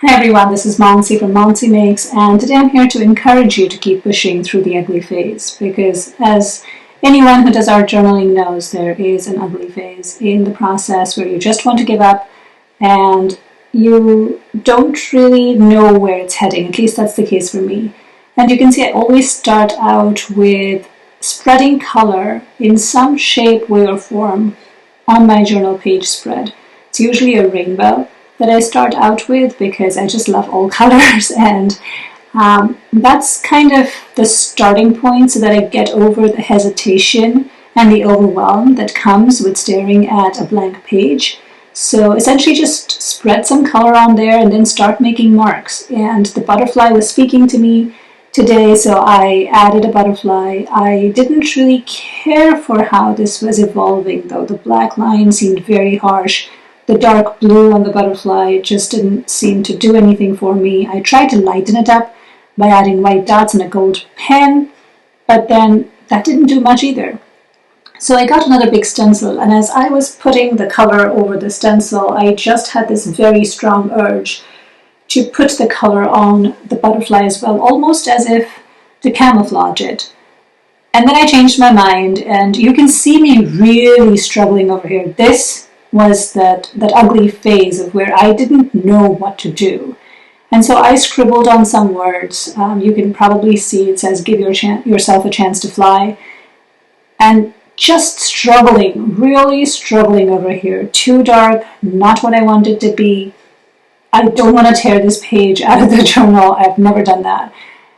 Hi everyone, this is Mansi from Mansi Makes, and today I'm here to encourage you to keep pushing through the ugly phase, because as anyone who does art journaling knows, there is an ugly phase in the process where you just want to give up and you don't really know where it's heading. At least that's the case for me. And you can see I always start out with spreading color in some shape, way or form on my journal page spread. It's usually a rainbow that I start out with because I just love all colors, and that's kind of the starting point so that I get over the hesitation and the overwhelm that comes with staring at a blank page. So essentially just spread some color on there and then start making marks. And the butterfly was speaking to me today, so I added a butterfly. I didn't really care for how this was evolving though. The black line seemed very harsh. The dark blue on the butterfly just didn't seem to do anything for me. I tried to lighten it up by adding white dots and a gold pen, but then that didn't do much either. So I got another big stencil, and as I was putting the color over the stencil, I just had this very strong urge to put the color on the butterfly as well, almost as if to camouflage it. And then I changed my mind, and you can see me really struggling over here. This was that ugly phase of where I didn't know what to do. And so I scribbled on some words. You can probably see it says, give yourself a chance to fly. And just struggling, really struggling over here. Too dark, not what I wanted to be. I don't want to tear this page out of the journal. I've never done that.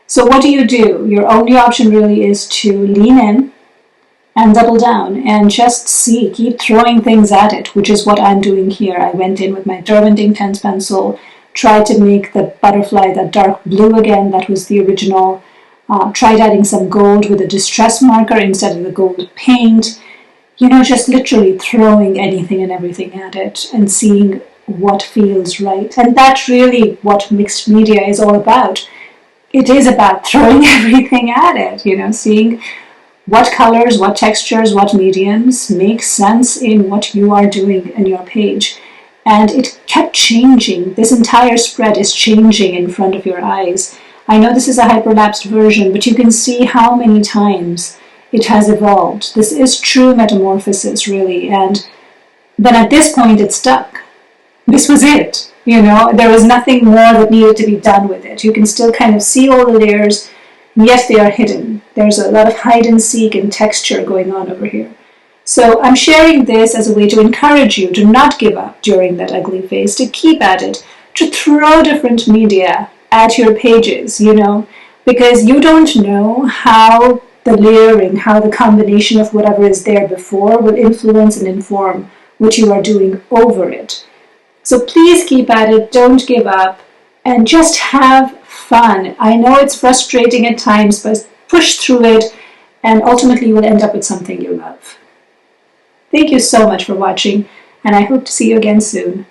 So what do? Your only option really is to lean in and double down and just see, keep throwing things at it, which is what I'm doing here. I went in with my Derwent Inktense pencil, tried to make the butterfly that dark blue again, that was the original, tried adding some gold with a distress marker instead of the gold paint, just literally throwing anything and everything at it and seeing what feels right. And that's really what mixed media is all about. It is about throwing everything at it, seeing what colors, what textures, what mediums make sense in what you are doing in your page. And it kept changing. This entire spread is changing in front of your eyes. I know this is a hyperlapsed version, but you can see how many times it has evolved. This is true metamorphosis, really. And then at this point, it stuck. This was it. There was nothing more that needed to be done with it. You can still kind of see all the layers, yet they are hidden. There's a lot of hide and seek and texture going on over here. So I'm sharing this as a way to encourage you to not give up during that ugly phase, to keep at it, to throw different media at your pages, because you don't know how the layering, how the combination of whatever is there before will influence and inform what you are doing over it. So please keep at it, don't give up, and just have fun. I know it's frustrating at times, but push through it, and ultimately you will end up with something you love. Thank you so much for watching, and I hope to see you again soon.